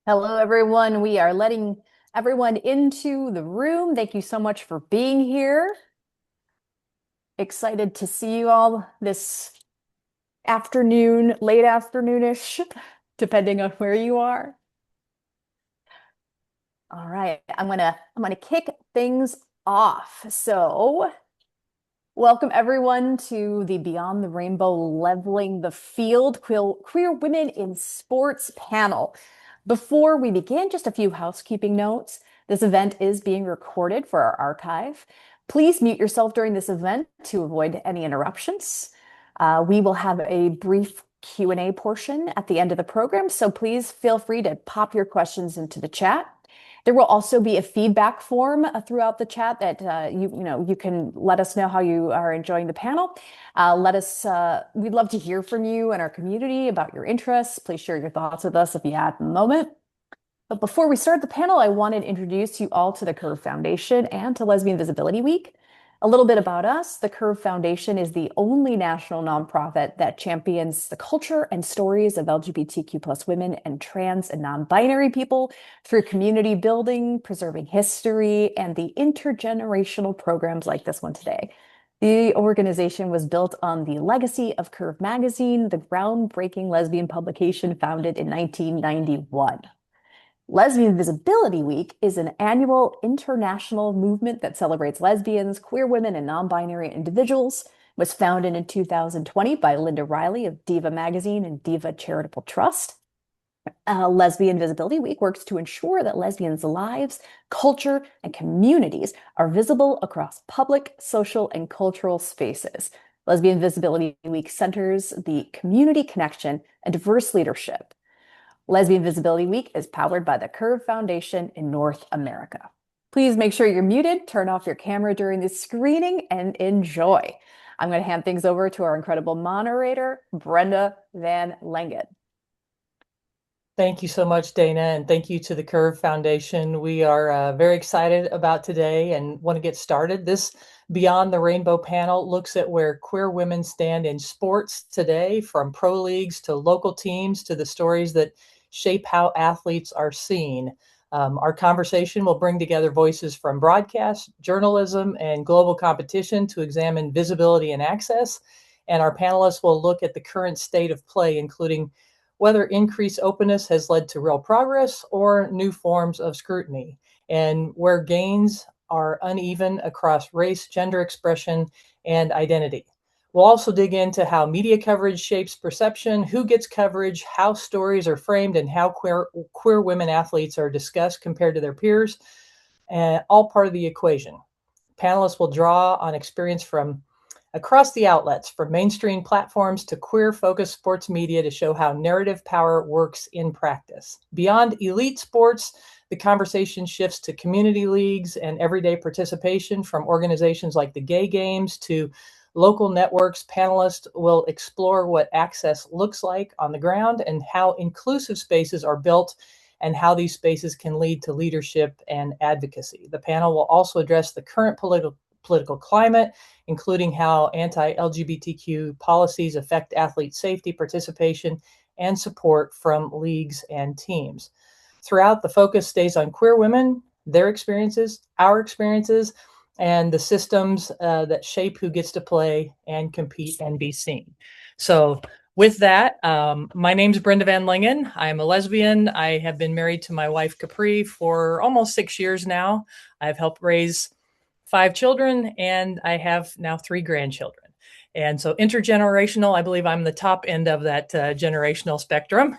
Hello, everyone. We are letting everyone into the room. Thank you so much for being here. Excited to see you all this afternoon, late afternoonish, depending on where you are. All right, I'm gonna kick things off. Welcome everyone to the Beyond the Rainbow Leveling the Field Queer Women in Sports panel. Before we begin, just a few housekeeping notes. This event is being recorded for our archive. Please mute yourself during this event to avoid any interruptions. We will have a brief Q&A portion at the end of the program, so please feel free to pop your questions into the chat. There will also be a feedback form throughout the chat that you can let us know how you are enjoying the panel. We'd love to hear from you and our community about your interests. Please share your thoughts with us if you have a moment. But before we start the panel, I wanted to introduce you all to the Curve Foundation and to Lesbian Visibility Week. A little bit about us. The Curve Foundation is the only national nonprofit that champions the culture and stories of LGBTQ plus women and trans and non-binary people through community building, preserving history, and the intergenerational programs like this one today. The organization was built on the legacy of Curve Magazine, the groundbreaking lesbian publication founded in 1991. Lesbian Visibility Week is an annual international movement that celebrates lesbians, queer women, and non-binary individuals. It was founded in 2020 by Linda Riley of Diva Magazine and Diva Charitable Trust. Lesbian Visibility Week works to ensure that lesbians' lives, culture, and communities are visible across public, social, and cultural spaces. Lesbian Visibility Week centers the community connection and diverse leadership. Lesbian Visibility Week is powered by the Curve Foundation in North America. Please make sure you're muted, turn off your camera during the screening, and enjoy. I'm going to hand things over to our incredible moderator, Brenda VanLengen. Thank you so much, Dana, and thank you to the Curve Foundation. We are very excited about today and want to get started. This Beyond the Rainbow panel looks at where queer women stand in sports today, from pro leagues to local teams to the stories that shape how athletes are seen. Our conversation will bring together voices from broadcast, journalism, and global competition to examine visibility and access. And our panelists will look at the current state of play, including whether increased openness has led to real progress or new forms of scrutiny, and where gains are uneven across race, gender expression, and identity. We'll also dig into how media coverage shapes perception, who gets coverage, how stories are framed, and how queer women athletes are discussed compared to their peers, and all part of the equation. Panelists will draw on experience from across the outlets, from mainstream platforms to queer-focused sports media, to show how narrative power works in practice. Beyond elite sports, the conversation shifts to community leagues and everyday participation, from organizations like the Gay Games to local networks. Panelists will explore what access looks like on the ground and how inclusive spaces are built and how these spaces can lead to leadership and advocacy. The panel will also address the current political climate, including how anti-LGBTQ policies affect athlete safety, participation, and support from leagues and teams. Throughout, the focus stays on queer women, their experiences, our experiences, and the systems that shape who gets to play and compete and be seen. So with that, my name's Brenda VanLengen. I'm a lesbian. I have been married to my wife, Capri, for almost 6 years now. I've helped raise 5 children, and I have now 3 grandchildren. And so intergenerational, I believe I'm the top end of that generational spectrum.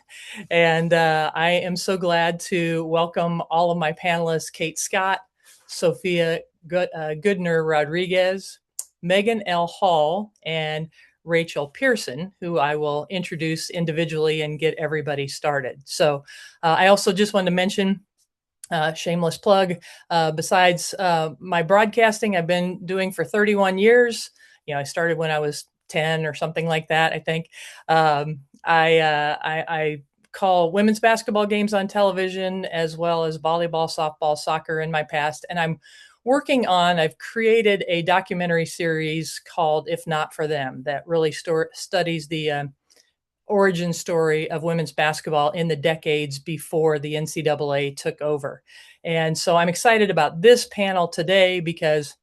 And I am so glad to welcome all of my panelists: Kate Scott, Sophia Goodner-Rodriguez, Meghan L. Hall, and Rachel Pearson, who I will introduce individually and get everybody started. So I also just wanted to mention, shameless plug, besides my broadcasting I've been doing for 31 years. I started when I was 10 or something like that, I think. I call women's basketball games on television, as well as volleyball, softball, soccer in my past. And I've created a documentary series called If Not For Them that really studies the origin story of women's basketball in the decades before the NCAA took over. And so I'm excited about this panel today because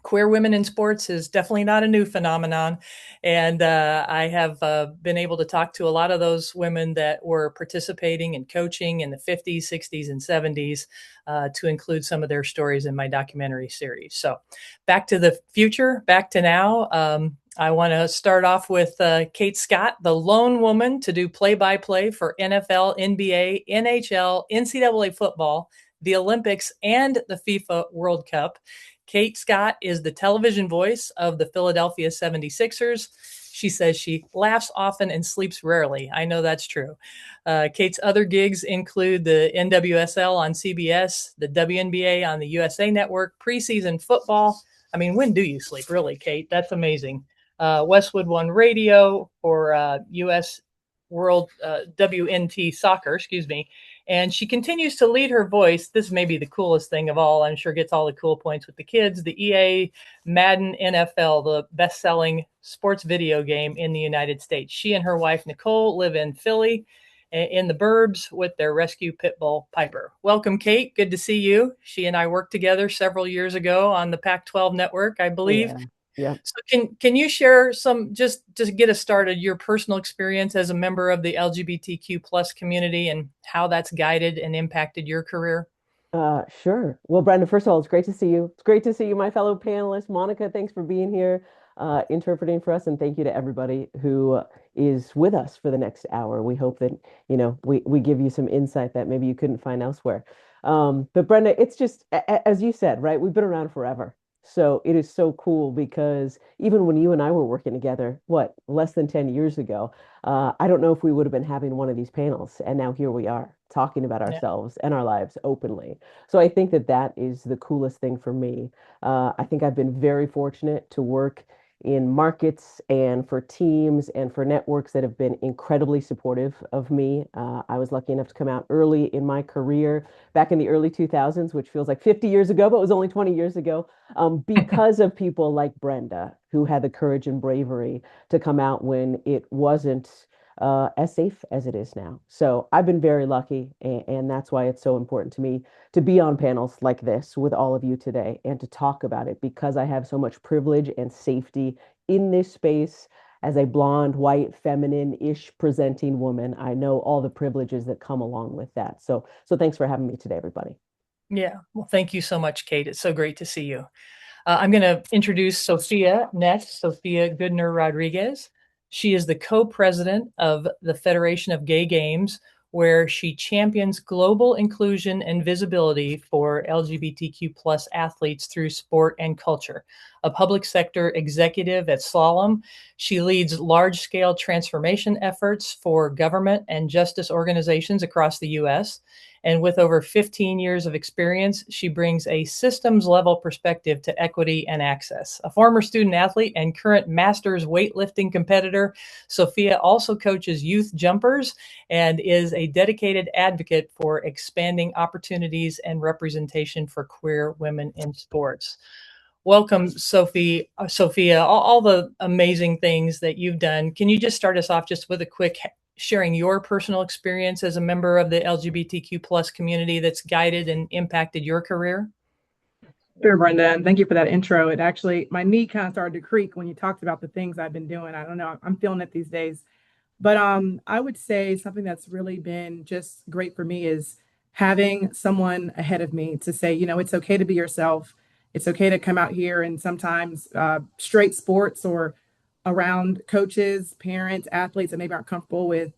queer women in sports is definitely not a new phenomenon. And I have been able to talk to a lot of those women that were participating and coaching in the 50s, 60s, and 70s to include some of their stories in my documentary series. So back to the future, back to now. I want to start off with Kate Scott, the lone woman to do play-by-play for NFL, NBA, NHL, NCAA football, the Olympics, and the FIFA World Cup. Kate Scott is the television voice of the Philadelphia 76ers. She says she laughs often and sleeps rarely. I know that's true. Kate's other gigs include the NWSL on CBS, the WNBA on the USA Network, preseason football. I mean, when do you sleep, really, Kate? That's amazing. Westwood One Radio for US World WNT Soccer, excuse me. And she continues to lead her voice. This may be the coolest thing of all. I'm sure gets all the cool points with the kids. The EA Madden NFL, the best-selling sports video game in the United States. She and her wife, Nicole, live in Philly in the burbs with their rescue pit bull, Piper. Welcome, Kate. Good to see you. She and I worked together several years ago on the Pac-12 network, I believe. Yeah. Yeah. So can you share some, just to get us started, your personal experience as a member of the LGBTQ plus community and how that's guided and impacted your career? Sure. Well, Brenda, first of all, it's great to see you. It's great to see you, my fellow panelists. Monica, thanks for being here, interpreting for us, and thank you to everybody who is with us for the next hour. We hope that, we give you some insight that maybe you couldn't find elsewhere. But Brenda, it's just, as you said, right? We've been around forever. So it is so cool because even when you and I were working together, what, less than 10 years ago, I don't know if we would have been having one of these panels. And now here we are talking about Yeah. ourselves and our lives openly. So I think that that is the coolest thing for me. I think I've been very fortunate to work in markets and for teams and for networks that have been incredibly supportive of me. I was lucky enough to come out early in my career back in the early 2000s, which feels like 50 years ago, but was only 20 years ago, because of people like Brenda, who had the courage and bravery to come out when it wasn't as safe as it is now. So I've been very lucky, and that's why it's so important to me to be on panels like this with all of you today and to talk about it because I have so much privilege and safety in this space. As a blonde, white, feminine-ish presenting woman, I know all the privileges that come along with that. So thanks for having me today, everybody. Yeah. Well, thank you so much, Kate. It's so great to see you. I'm going to introduce Sophia next, Sophia Goodner-Rodriguez. She is the co-president of the Federation of Gay Games, where she champions global inclusion and visibility for LGBTQ plus athletes through sport and culture. A public sector executive at Slalom, she leads large-scale transformation efforts for government and justice organizations across the U.S., and with over 15 years of experience, she brings a systems level perspective to equity and access. A former student athlete and current masters weightlifting competitor, Sophia also coaches youth jumpers and is a dedicated advocate for expanding opportunities and representation for queer women in sports. Welcome, Sophia, all the amazing things that you've done. Can you just start us off just with a quick sharing your personal experience as a member of the LGBTQ plus community that's guided and impacted your career? Sure, Brenda, and thank you for that intro. It actually, my knee kind of started to creak when you talked about the things I've been doing. I don't know, I'm feeling it these days. But I would say something that's really been just great for me is having someone ahead of me to say, it's okay to be yourself. It's okay to come out here and sometimes straight sports or around coaches, parents, athletes that maybe aren't comfortable with,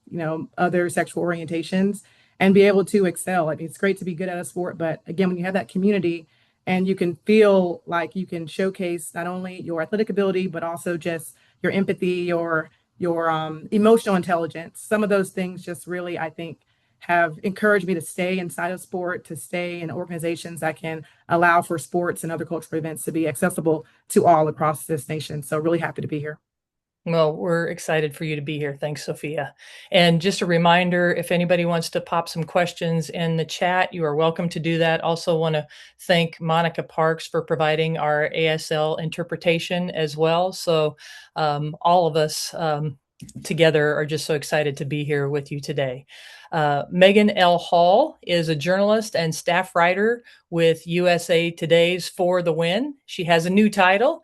other sexual orientations and be able to excel. I mean, it's great to be good at a sport, but again, when you have that community and you can feel like you can showcase not only your athletic ability, but also just your empathy, your emotional intelligence. Some of those things just really, I think, have encouraged me to stay inside of sport, to stay in organizations that can allow for sports and other cultural events to be accessible to all across this nation. So really happy to be here. Well, we're excited for you to be here. Thanks, Sophia. And just a reminder, if anybody wants to pop some questions in the chat, you are welcome to do that. Also want to thank Monica Parks for providing our ASL interpretation as well. So all of us together are just so excited to be here with you today. Meghan L. Hall is a journalist and staff writer with USA Today's For the Win. She has a new title.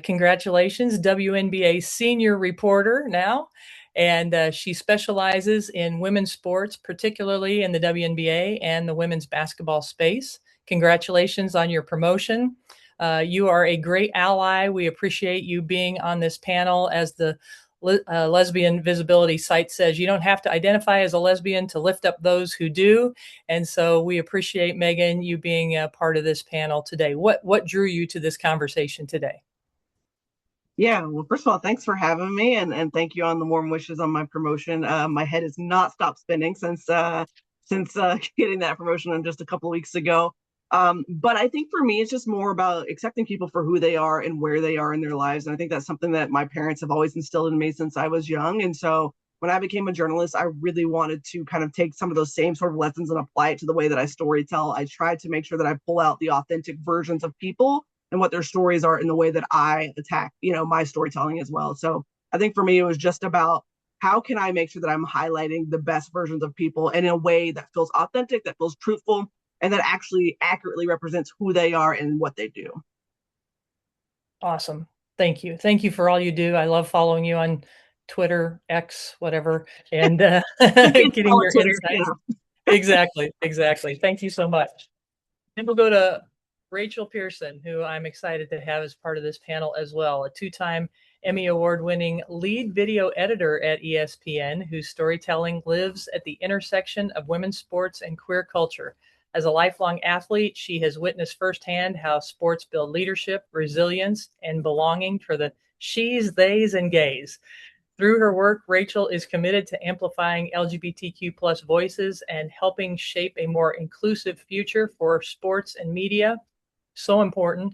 Congratulations, WNBA senior reporter now. And she specializes in women's sports, particularly in the WNBA and the women's basketball space. Congratulations on your promotion. You are a great ally. We appreciate you being on this panel. As the lesbian visibility site says, you don't have to identify as a lesbian to lift up those who do. And so we appreciate, Meghan, you being a part of this panel today. What drew you to this conversation today? Yeah, well, first of all, thanks for having me, and thank you on the warm wishes on my promotion. My head has not stopped spinning since getting that promotion just a couple of weeks ago. But I think for me, it's just more about accepting people for who they are and where they are in their lives. And I think that's something that my parents have always instilled in me since I was young. And so when I became a journalist, I really wanted to kind of take some of those same sort of lessons and apply it to the way that I storytell. I tried to make sure that I pull out the authentic versions of people and what their stories are in the way that I attack, my storytelling as well. So I think for me, it was just about how can I make sure that I'm highlighting the best versions of people in a way that feels authentic, that feels truthful, and that actually accurately represents who they are and what they do. Awesome. Thank you. Thank you for all you do. I love following you on Twitter, X, whatever, and getting your Twitter, insights. Exactly. Thank you so much. Then we'll go to Rachel Pearson, who I'm excited to have as part of this panel as well, a two-time Emmy Award-winning lead video editor at ESPN, whose storytelling lives at the intersection of women's sports and queer culture. As a lifelong athlete, she has witnessed firsthand how sports build leadership, resilience, and belonging for the she's, theys, and gays. Through her work, Rachel is committed to amplifying LGBTQ plus voices and helping shape a more inclusive future for sports and media. So important.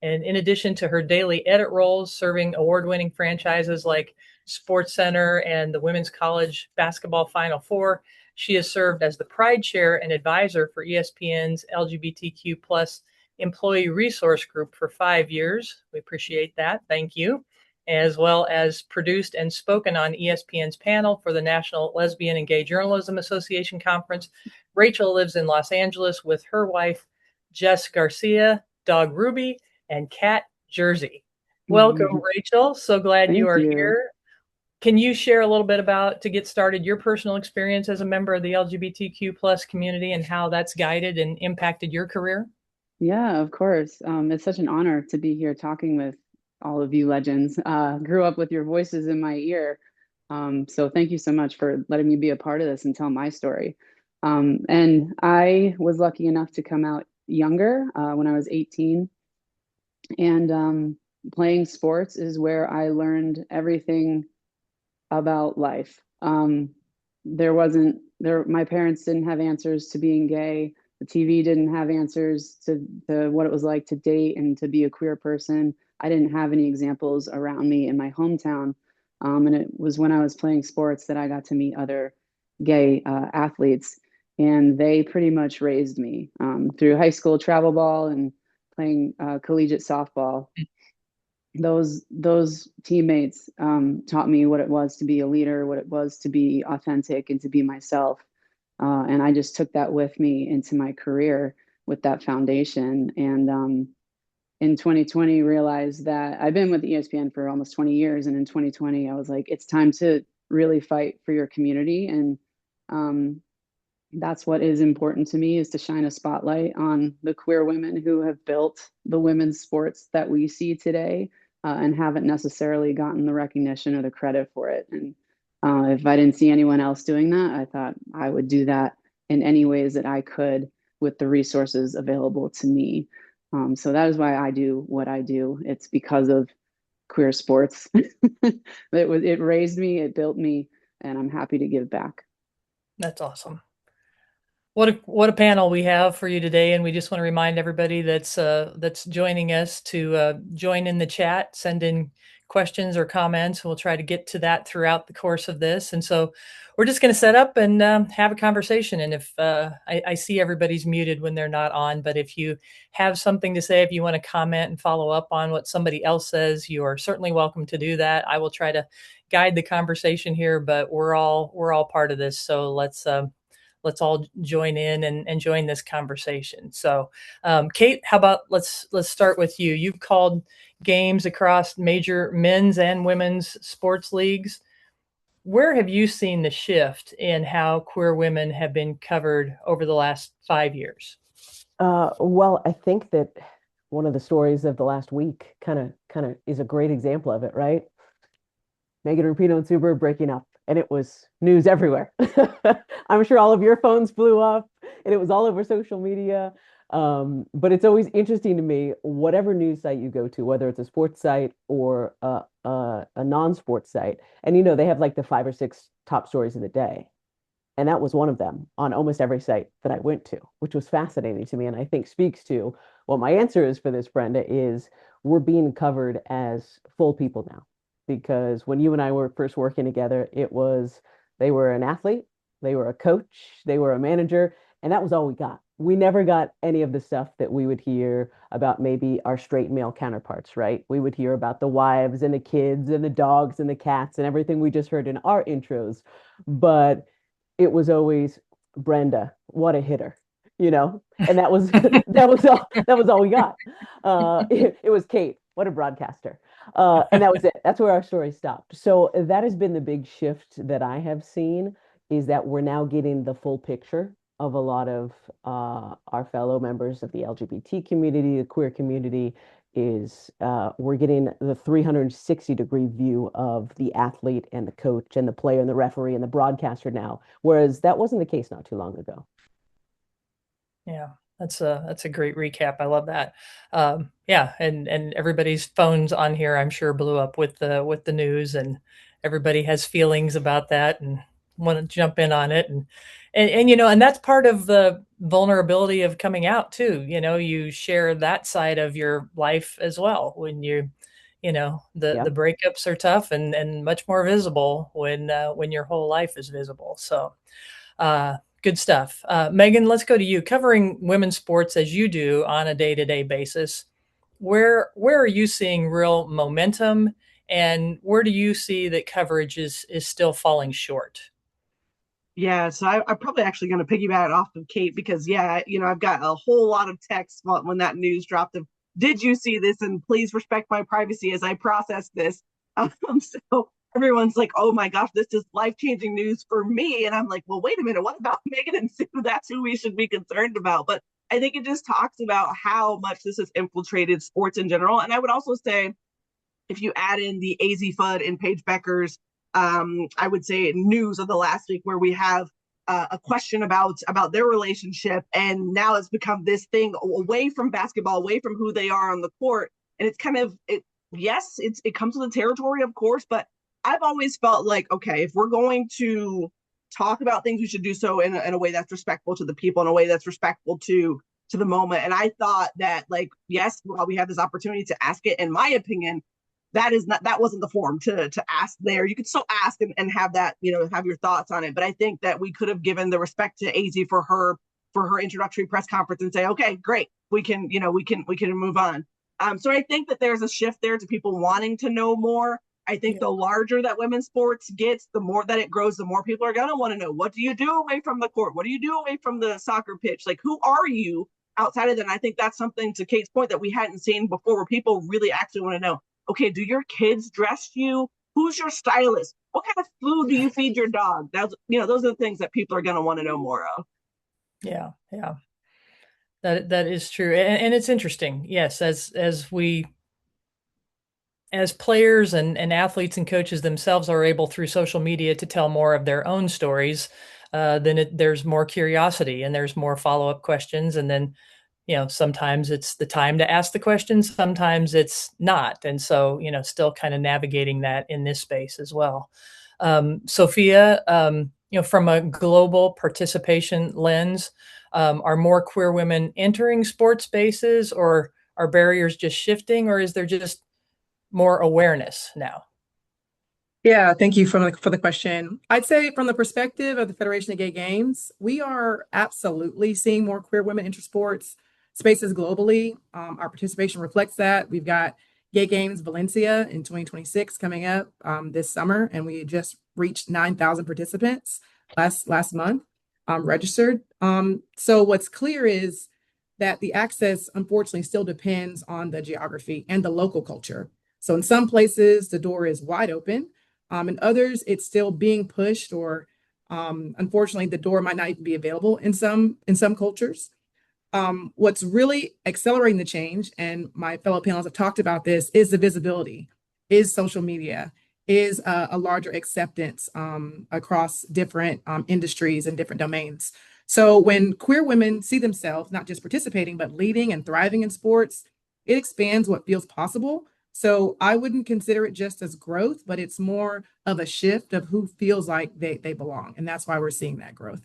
And in addition to her daily edit roles, serving award-winning franchises like SportsCenter and the Women's College Basketball Final Four, she has served as the Pride Chair and advisor for ESPN's LGBTQ plus employee resource group for 5 years. We appreciate that. Thank you. As well as produced and spoken on ESPN's panel for the National Lesbian and Gay Journalism Association Conference. Rachel lives in Los Angeles with her wife, Jess Garcia, dog Ruby, and cat Jersey. Welcome, Rachel. So glad you are here. Can you share a little bit about, to get started, your personal experience as a member of the LGBTQ plus community and how that's guided and impacted your career? Yeah, of course. It's such an honor to be here talking with all of you legends. Grew up with your voices in my ear. So thank you so much for letting me be a part of this and tell my story. And I was lucky enough to come out younger when I was 18. And playing sports is where I learned everything about life. My parents didn't have answers to being gay. The TV didn't have answers to what it was like to date and to be a queer person. I didn't have any examples around me in my hometown. And it was when I was playing sports that I got to meet other gay athletes. And they pretty much raised me through high school travel ball and playing collegiate softball. Those teammates taught me what it was to be a leader, what it was to be authentic and to be myself. And I just took that with me into my career with that foundation. And in 2020, realized that I've been with ESPN for almost 20 years. And in 2020, I was like, it's time to really fight for your community. And that's what is important to me, is to shine a spotlight on the queer women who have built the women's sports that we see today and haven't necessarily gotten the recognition or the credit for it. And if I didn't see anyone else doing that, I thought I would do that in any ways that I could with the resources available to me. So that is why I do what I do. It's because of queer sports. It raised me, it built me, and I'm happy to give back. That's awesome. What a panel we have for you today, and we just want to remind everybody that's joining us to join in the chat, send in questions or comments. We'll try to get to that throughout the course of this. And so we're just going to set up and have a conversation. And if I see everybody's muted when they're not on, but if you have something to say, if you want to comment and follow up on what somebody else says, you are certainly welcome to do that. I will try to guide the conversation here, but we're all part of this. So let's all join in and join this conversation. So, Kate, how about let's start with you. You've called games across major men's and women's sports leagues. Where have you seen the shift in how queer women have been covered over the last 5 years? Well, I think that one of the stories of the last week kind of is a great example of it, right? Meghan Rapinoe and Subaru breaking up, and it was news everywhere. I'm sure all of your phones blew up, and it was all over social media. But it's always interesting to me, whatever news site you go to, whether it's a sports site or a non-sports site, and they have like the 5 or 6 top stories of the day. And that was one of them on almost every site that I went to, which was fascinating to me. And I think speaks to what my answer is for this, Brenda, is we're being covered as full people now. Because when you and I were first working together, it was they were an athlete, they were a coach, they were a manager, and that was all we got. We never got any of the stuff that we would hear about maybe our straight male counterparts, right? We would hear about the wives and the kids and the dogs and the cats and everything we just heard in our intros. But it was always Brenda, what a hitter, and that was that was all we got. It was Kate, what a broadcaster. And that was it. That's where our story stopped. So that has been the big shift that I have seen, is that we're now getting the full picture of a lot of our fellow members of the LGBT community, the queer community, is we're getting the 360-degree view of the athlete and the coach and the player and the referee and the broadcaster now, whereas that wasn't the case not too long ago. Yeah, that's a great recap. I love that. Yeah, and everybody's phones on here, I'm sure, blew up with the news, and everybody has feelings about that and want to jump in on it, and and that's part of the vulnerability of coming out too. You share that side of your life as well when the breakups are tough and much more visible when your whole life is visible. So. Good stuff. Meghan, let's go to you. Covering women's sports as you do on a day-to-day basis, where are you seeing real momentum, and where do you see that coverage is still falling short? Yeah, so I'm probably actually going to piggyback off of Kate because, I've got a whole lot of texts when that news dropped of, did you see this? And please respect my privacy as I process this. So everyone's like, oh my gosh, this is life-changing news for me. And I'm like, well, wait a minute, what about Meghan and Sue? That's who we should be concerned about. But I think it just talks about how much this has infiltrated sports in general. And I would also say, if you add in the AZ Fudd and Paige Becker's, I would say news of the last week, where we have a question about their relationship, and now it's become this thing away from basketball, away from who they are on the court, and it's kind of yes, it comes with the territory, of course, but I've always felt like, okay, if we're going to talk about things, we should do so in a way that's respectful to the people, in a way that's respectful to the moment. And I thought that, like, yes, while we have this opportunity to ask it, in my opinion, that wasn't the forum to ask there. You could still ask and have that, have your thoughts on it. But I think that we could have given the respect to AZ for her introductory press conference and say, okay, great, we can move on. So I think that there's a shift there to people wanting to know more. I think the larger that women's sports gets, the more that it grows, the more people are going to want to know, what do you do away from the court? What do you do away from the soccer pitch? Like, who are you outside of that? And I think that's something, to Kate's point, that we hadn't seen before, where people really actually want to know, okay, do your kids dress you? Who's your stylist? What kind of food do you feed your dog? Those are the things that people are going to want to know more of. Yeah. That is true. And it's interesting. Yes, as players and athletes and coaches themselves are able through social media to tell more of their own stories, then there's more curiosity and there's more follow-up questions. And then, sometimes it's the time to ask the questions, sometimes it's not. And so, still kind of navigating that in this space as well. Sophia, from a global participation lens, are more queer women entering sports spaces, or are barriers just shifting, or is there just more awareness now? Yeah, thank you for the question. I'd say from the perspective of the Federation of Gay Games, we are absolutely seeing more queer women enter sports spaces globally. Our participation reflects that. We've got Gay Games Valencia in 2026 coming up this summer, and we just reached 9,000 participants last month registered. So what's clear is that the access, unfortunately, still depends on the geography and the local culture. So in some places, the door is wide open. In others, it's still being pushed, or unfortunately, the door might not even be available in some cultures. What's really accelerating the change, and my fellow panelists have talked about this, is the visibility, is social media, is a larger acceptance across different industries and different domains. So when queer women see themselves not just participating, but leading and thriving in sports, it expands what feels possible. So I wouldn't consider it just as growth, but it's more of a shift of who feels like they belong. And that's why we're seeing that growth.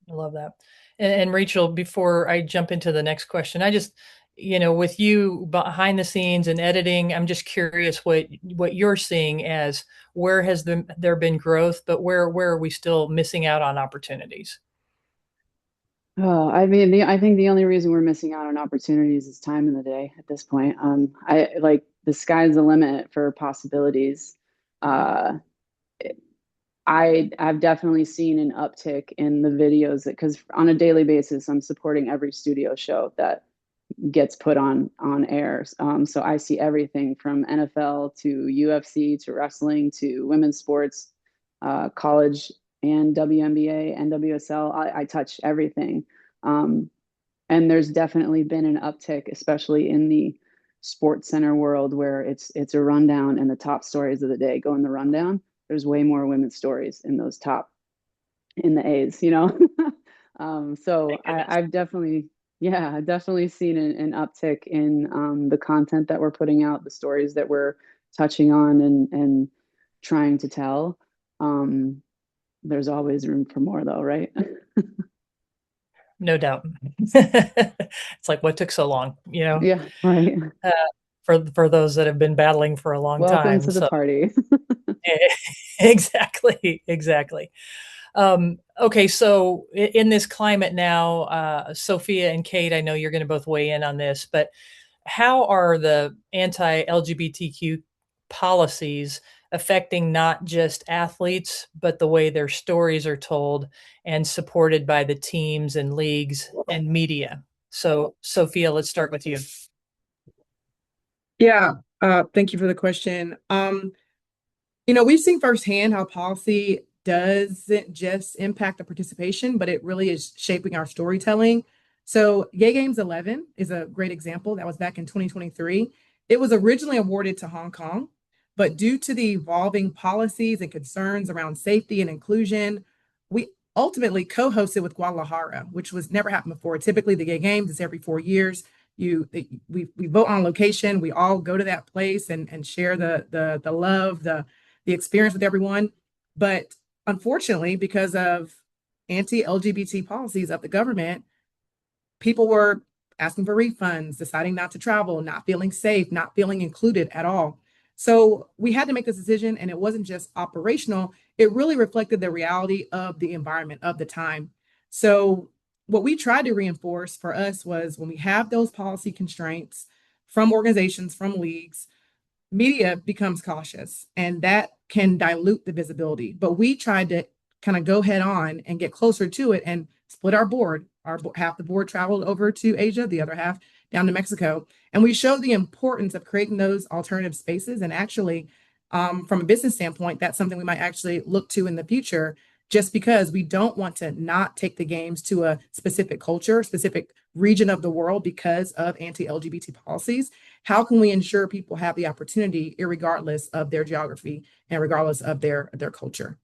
I love that. And Rachel, before I jump into the next question, I just, with you behind the scenes and editing, I'm just curious what you're seeing as where has there been growth, but where are we still missing out on opportunities? Oh, I mean, I think the only reason we're missing out on opportunities is time in the day at this point. I like the sky's the limit for possibilities. Uh, I've definitely seen an uptick in the videos because on a daily basis, I'm supporting every studio show that gets put on air. So I see everything from NFL to UFC to wrestling to women's sports, college and WNBA, NWSL. I touch everything. And there's definitely been an uptick, especially in the sports center world where it's a rundown and the top stories of the day go in the rundown. There's way more women's stories in those top in the A's, so I've definitely, yeah, I've definitely seen an uptick in the content that we're putting out, the stories that we're touching on and trying to tell. There's always room for more though, right? No doubt. It's like, what took so long, Yeah, right. uh, for those that have been battling for a long Welcome time. to the So party. exactly. Okay, so in this climate now, Sophia and Kate, I know you're going to both weigh in on this, but how are the anti-LGBTQ policies affecting not just athletes, but the way their stories are told and supported by the teams and leagues and media? So, Sophia, let's start with you. Yeah, thank you for the question. We've seen firsthand how policy doesn't just impact the participation, but it really is shaping our storytelling. So, Gay Games 11 is a great example. That was back in 2023. It was originally awarded to Hong Kong, but due to the evolving policies and concerns around safety and inclusion, we ultimately co-hosted with Guadalajara, which was never happened before. Typically, the Gay Games is every 4 years. We vote on location. We all go to that place and share the love, the experience with everyone. But unfortunately, because of anti-LGBT policies of the government, people were asking for refunds, deciding not to travel, not feeling safe, not feeling included at all. So we had to make this decision, and it wasn't just operational, it really reflected the reality of the environment of the time. So what we tried to reinforce for us was when we have those policy constraints from organizations, from leagues, media becomes cautious and that can dilute the visibility. But we tried to kind of go head on and get closer to it and split our board. Half the board traveled over to Asia, the other half down to Mexico. And we showed the importance of creating those alternative spaces. And actually, from a business standpoint, that's something we might actually look to in the future, just because we don't want to not take the games to a specific culture, specific region of the world because of anti-LGBT policies. How can we ensure people have the opportunity, regardless of their geography and regardless of their culture?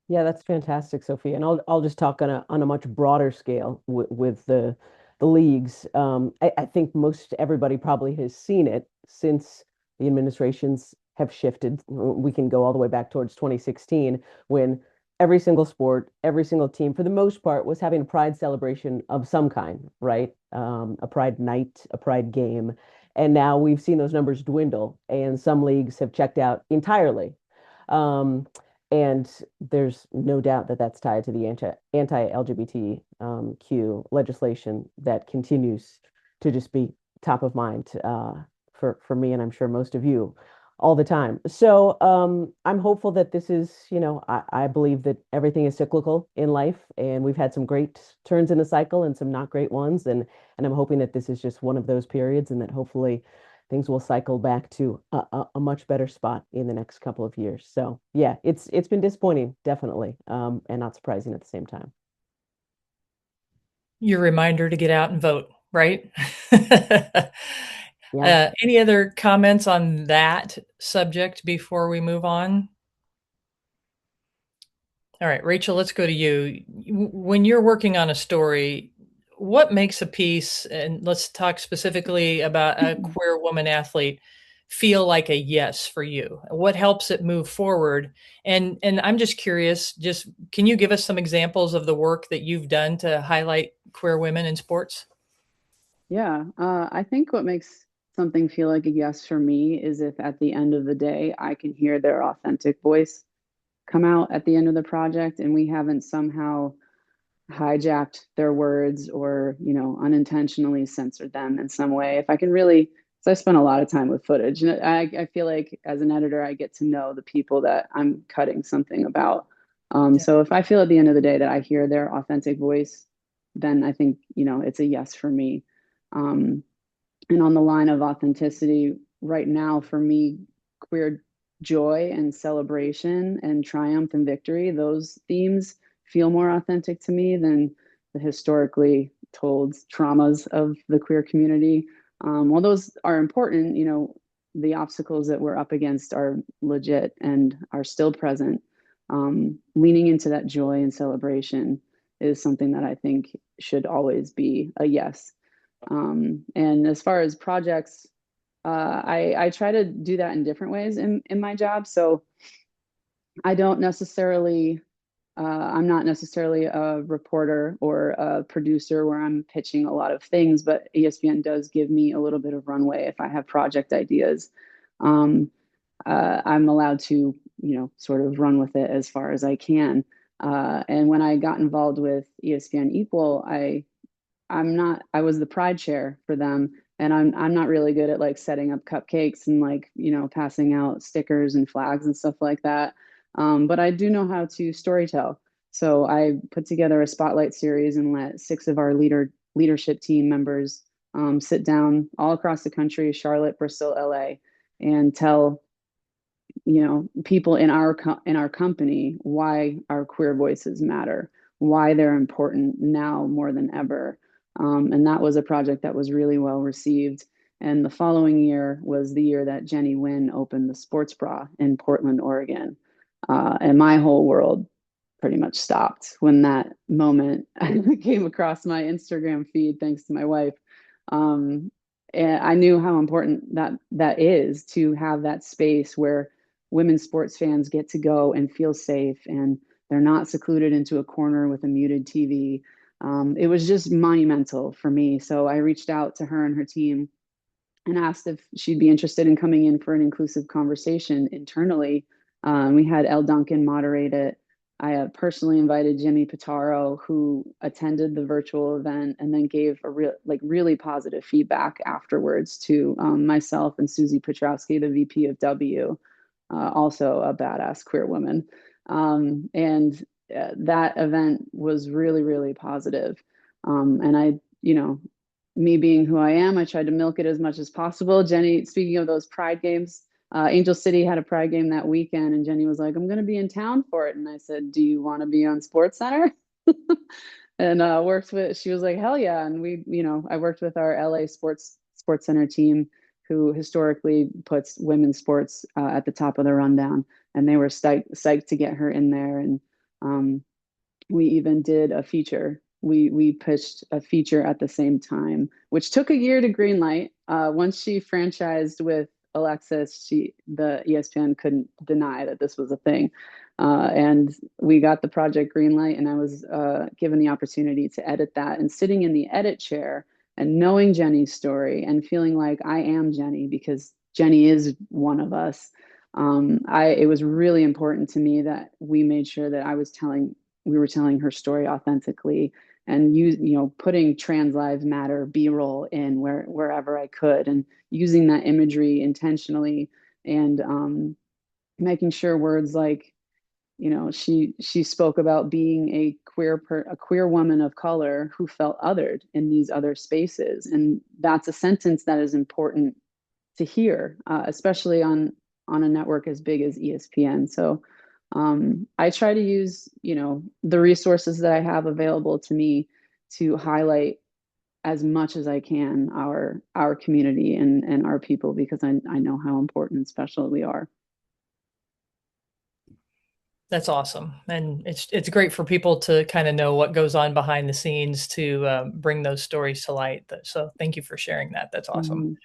Yeah, that's fantastic, Sophie. And I'll just talk on a much broader scale with the leagues. I think most everybody probably has seen it since the administrations have shifted. We can go all the way back towards 2016 when every single sport, every single team, for the most part, was having a pride celebration of some kind, right? A pride night, a pride game. And now we've seen those numbers dwindle, and some leagues have checked out entirely. Um, and there's no doubt that that's tied to the anti-LGBTQ legislation that continues to just be top of mind for me, and I'm sure most of you, all the time. So I'm hopeful that this is, I believe that everything is cyclical in life, and we've had some great turns in the cycle and some not great ones, and I'm hoping that this is just one of those periods, and that hopefully things will cycle back to a much better spot in the next couple of years. So yeah, it's been disappointing, definitely, and not surprising at the same time. Your reminder to get out and vote, right? Yeah. Any other comments on that subject before we move on? All right, Rachel, let's go to you. When you're working on a story, what makes a piece, and let's talk specifically about a queer woman athlete, feel like a yes for you? What helps it move forward? And I'm just curious, just can you give us some examples of the work that you've done to highlight queer women in sports? Yeah, I think what makes something feel like a yes for me is if at the end of the day I can hear their authentic voice come out at the end of the project, and we haven't somehow hijacked their words or, unintentionally censored them in some way. If I can really, so I spent a lot of time with footage, and I feel like as an editor, I get to know the people that I'm cutting something about. Yeah. So if I feel at the end of the day that I hear their authentic voice, then I think, it's a yes for me. Um, and on the line of authenticity, right now, for me, queer joy and celebration and triumph and victory, those themes feel more authentic to me than the historically told traumas of the queer community. While those are important, the obstacles that we're up against are legit and are still present. Leaning into that joy and celebration is something that I think should always be a yes. And as far as projects, I try to do that in different ways in my job. So I don't necessarily, I'm not necessarily a reporter or a producer where I'm pitching a lot of things, but ESPN does give me a little bit of runway if I have project ideas. Um, I'm allowed to, sort of run with it as far as I can. And when I got involved with ESPN Equal, I was the pride chair for them, and I'm not really good at like setting up cupcakes and like, passing out stickers and flags and stuff like that. But I do know how to storytell. So I put together a spotlight series and let 6 of our leadership team members sit down all across the country, Charlotte, Bristol, LA, and tell, people in our company why our queer voices matter, why they're important now more than ever. And that was a project that was really well received. And the following year was the year that Jenny Wynn opened the sports bra in Portland, Oregon. And my whole world pretty much stopped when that moment came across my Instagram feed, thanks to my wife. And I knew how important that is, to have that space where women's sports fans get to go and feel safe, and they're not secluded into a corner with a muted TV. It was just monumental for me. So I reached out to her and her team and asked if she'd be interested in coming in for an inclusive conversation internally. We had Elle Duncan moderate it. I personally invited Jimmy Pitaro, who attended the virtual event and then gave really positive feedback afterwards to myself and Susie Petrowski, the VP of W, also a badass queer woman. And that event was really, really positive. And I, me being who I am, I tried to milk it as much as possible. Jenny, speaking of those Pride games, Angel City had a Pride game that weekend, and Jenny was like, "I'm going to be in town for it." And I said, "Do you want to be on Sports Center?" And she was like, "Hell yeah!" And I worked with our LA Sports Center team, who historically puts women's sports at the top of the rundown, and they were psyched to get her in there. And we even did a feature. We pitched a feature at the same time, which took a year to greenlight. Once she franchised with Alexis, the ESPN couldn't deny that this was a thing, and we got the project greenlight. And I was given the opportunity to edit that. And sitting in the edit chair and knowing Jenny's story and feeling like I am Jenny because Jenny is one of us. It was really important to me that we made sure that we were telling her story authentically and putting Trans Lives Matter B-roll in wherever I could and using that imagery intentionally and making sure words like, she spoke about being a queer woman of color who felt othered in these other spaces, and that's a sentence that is important to hear, especially on a network as big as ESPN. So I try to use the resources that I have available to me to highlight as much as I can our community and our people, because I know how important and special we are. That's awesome. And it's great for people to kind of know what goes on behind the scenes to bring those stories to light. So thank you for sharing that. That's awesome.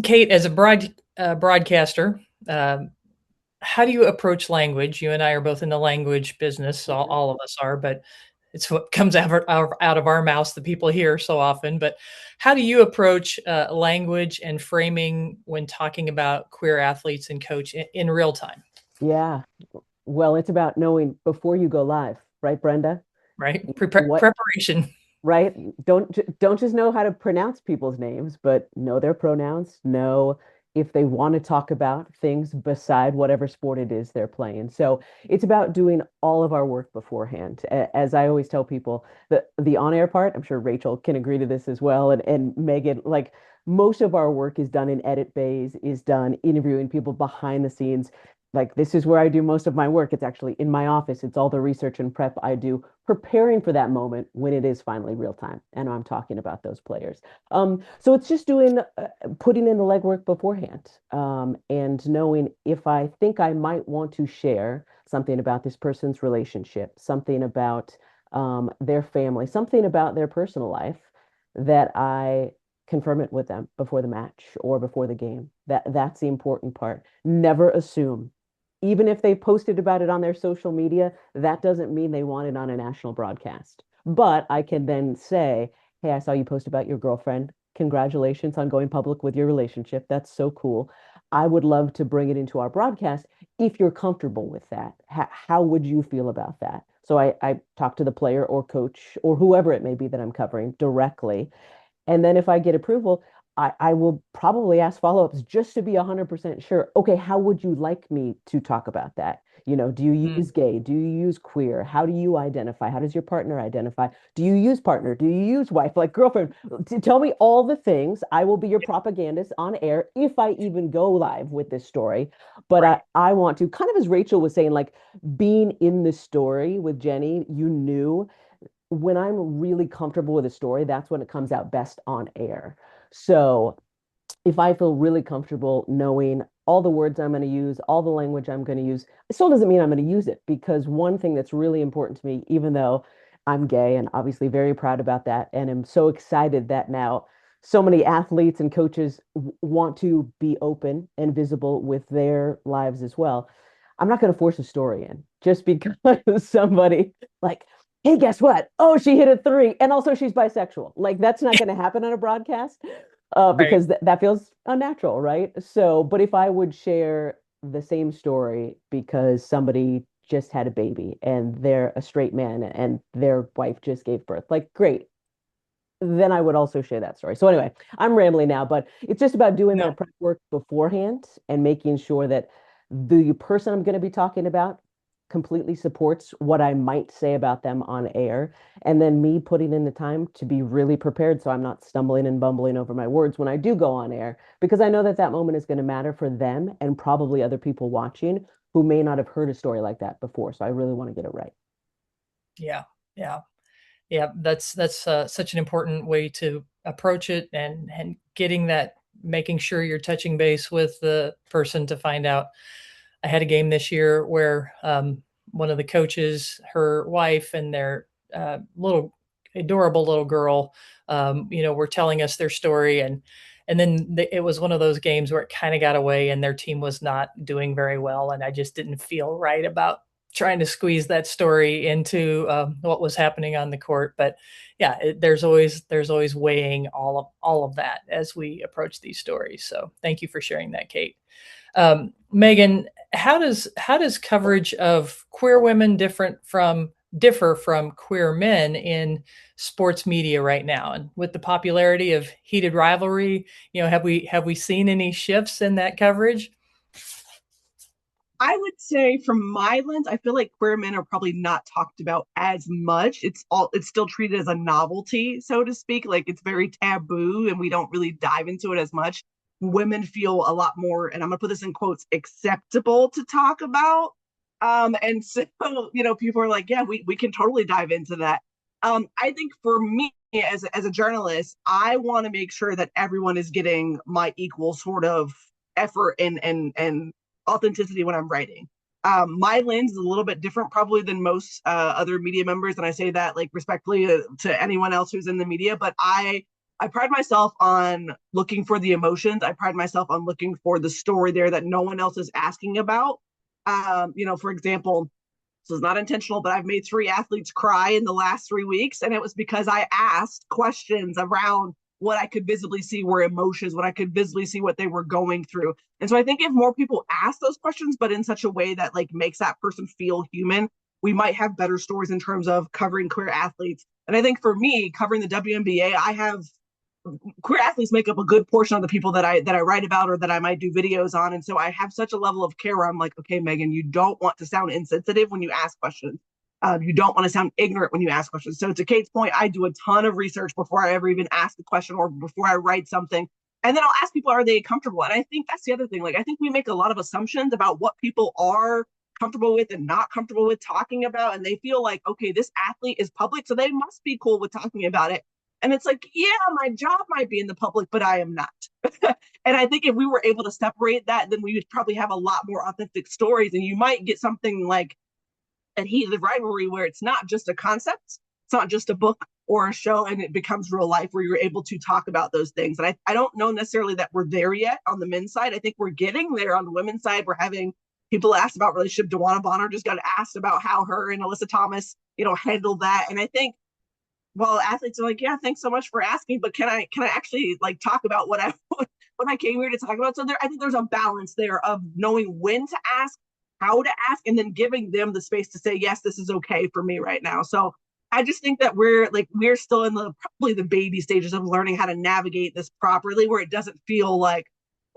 Kate, as a broadcaster, how do you approach language? You and I are both in the language business. All of us are, but it's what comes out of our mouths that people hear so often. But how do you approach language and framing when talking about queer athletes and coach in real time? Yeah. Well, it's about knowing before you go live, right, Brenda? Right. What, Preparation. right? Don't just know how to pronounce people's names, but know their pronouns, know if they want to talk about things beside whatever sport it is they're playing. So it's about doing all of our work beforehand. As I always tell people, the on-air part, I'm sure Rachel can agree to this as well, and Megan, like most of our work is done in edit bays, is done interviewing people behind the scenes. Like this is where I do most of my work. It's actually in my office. It's all the research and prep I do preparing for that moment when it is finally real time. And I'm talking about those players. So it's just putting in the legwork beforehand, and knowing if I think I might want to share something about this person's relationship, something about their family, something about their personal life, that I confirm it with them before the match or before the game. That's the important part. Never assume. Even if they posted about it on their social media, that doesn't mean they want it on a national broadcast. But I can then say, hey, I saw you post about your girlfriend. Congratulations on going public with your relationship. That's so cool. I would love to bring it into our broadcast if you're comfortable with that. How would you feel about that? So I talk to the player or coach or whoever it may be that I'm covering directly. And then if I get approval, I will probably ask follow-ups just to be 100% sure. Okay, how would you like me to talk about that? Do you use gay? Do you use queer? How do you identify? How does your partner identify? Do you use partner? Do you use wife? Like girlfriend? Tell me all the things. I will be your propagandist on air if I even go live with this story. But Right. I want to, kind of as Rachel was saying, like being in the story with Jenny, you knew when I'm really comfortable with a story, that's when it comes out best on air. So if I feel really comfortable knowing all the words I'm going to use, all the language I'm going to use, it still doesn't mean I'm going to use it, because one thing that's really important to me, even though I'm gay and obviously very proud about that, and I'm so excited that now so many athletes and coaches want to be open and visible with their lives as well. I'm not going to force a story in just because somebody like, hey, guess what? Oh, she hit a three. And also she's bisexual. Like that's not going to happen on a broadcast, Right. because that feels unnatural, right? So, but if I would share the same story because somebody just had a baby and they're a straight man and their wife just gave birth, like great, then I would also share that story. So anyway, I'm rambling now, but it's just about doing No. that prep work beforehand and making sure that the person I'm going to be talking about completely supports what I might say about them on air. And then me putting in the time to be really prepared so I'm not stumbling and bumbling over my words when I do go on air, because I know that that moment is going to matter for them and probably other people watching who may not have heard a story like that before. So I really want to get it right. Yeah. Yeah. Yeah. That's such an important way to approach it, and getting that, making sure you're touching base with the person to find out. I had a game this year where one of the coaches, her wife, and their little adorable little girl, were telling us their story, and then it was one of those games where it kind of got away, and their team was not doing very well, and I just didn't feel right about trying to squeeze that story into what was happening on the court. But yeah, there's always weighing all of that as we approach these stories. So thank you for sharing that, Kate. Meghan, how does coverage of queer women differ from queer men in sports media right now? And with the popularity of heated rivalry, have we seen any shifts in that coverage? I would say from my lens, I feel like queer men are probably not talked about as much. It's still treated as a novelty, so to speak. Like it's very taboo and we don't really dive into it as much. Women feel a lot more, and I'm gonna put this in quotes, acceptable to talk about. And so, people are like, yeah, we can totally dive into that. I think for me as a journalist, I want to make sure that everyone is getting my equal sort of effort and authenticity when I'm writing. My lens is a little bit different probably than most other media members, and I say that like respectfully to anyone else who's in the media. But I pride myself on looking for the emotions. I pride myself on looking for the story there that no one else is asking about. For example, this is not intentional, but I've made 3 athletes cry in the last 3 weeks, and it was because I asked questions around what I could visibly see were emotions, what I could visibly see what they were going through. And so I think if more people ask those questions, but in such a way that like makes that person feel human, we might have better stories in terms of covering queer athletes. And I think for me, covering the WNBA, I have queer athletes make up a good portion of the people that I write about or that I might do videos on. And so I have such a level of care where I'm like, okay, Meghan, you don't want to sound insensitive when you ask questions. You don't want to sound ignorant when you ask questions. So to Kate's point, I do a ton of research before I ever even ask a question or before I write something. And then I'll ask people, are they comfortable? And I think that's the other thing. Like, I think we make a lot of assumptions about what people are comfortable with and not comfortable with talking about. And they feel like, okay, this athlete is public, so they must be cool with talking about it. And it's like, yeah, my job might be in the public, but I am not. And I think if we were able to separate that, then we would probably have a lot more authentic stories. And you might get something like a heated rivalry where it's not just a concept, it's not just a book or a show, and it becomes real life where you're able to talk about those things. And I don't know necessarily that we're there yet on the men's side. I think we're getting there on the women's side. We're having people asked about relationship. DeWanna Bonner just got asked about how her and Alyssa Thomas, handled that. And I think well, athletes are like, yeah, thanks so much for asking, but can I actually like talk about what I came here to talk about? So I think there's a balance there of knowing when to ask, how to ask, and then giving them the space to say, yes, this is okay for me right now. So I just think that we're still in probably the baby stages of learning how to navigate this properly, where it doesn't feel like,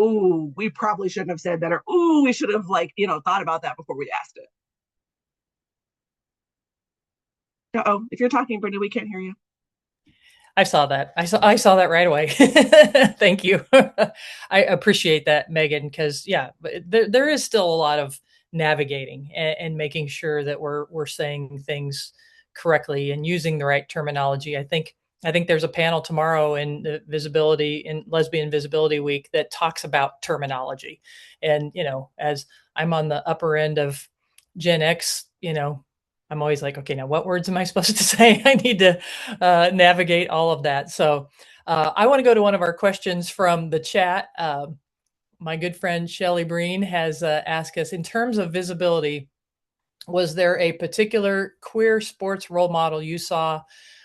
ooh, we probably shouldn't have said that, or ooh, we should have thought about that before we asked it. Uh-oh, if you're talking, Brenda, we can't hear you. I saw that. I saw that right away. Thank you. I appreciate that, Meghan, because yeah, there is still a lot of navigating and making sure that we're saying things correctly and using the right terminology. I think there's a panel tomorrow in the Lesbian Visibility Week that talks about terminology. And as I'm on the upper end of Gen X, I'm always like, okay, now what words am I supposed to say? I need to navigate all of that. So I want to go to one of our questions from the chat. My good friend Shelly Breen has asked us, in terms of visibility, was there a particular queer sports role model you saw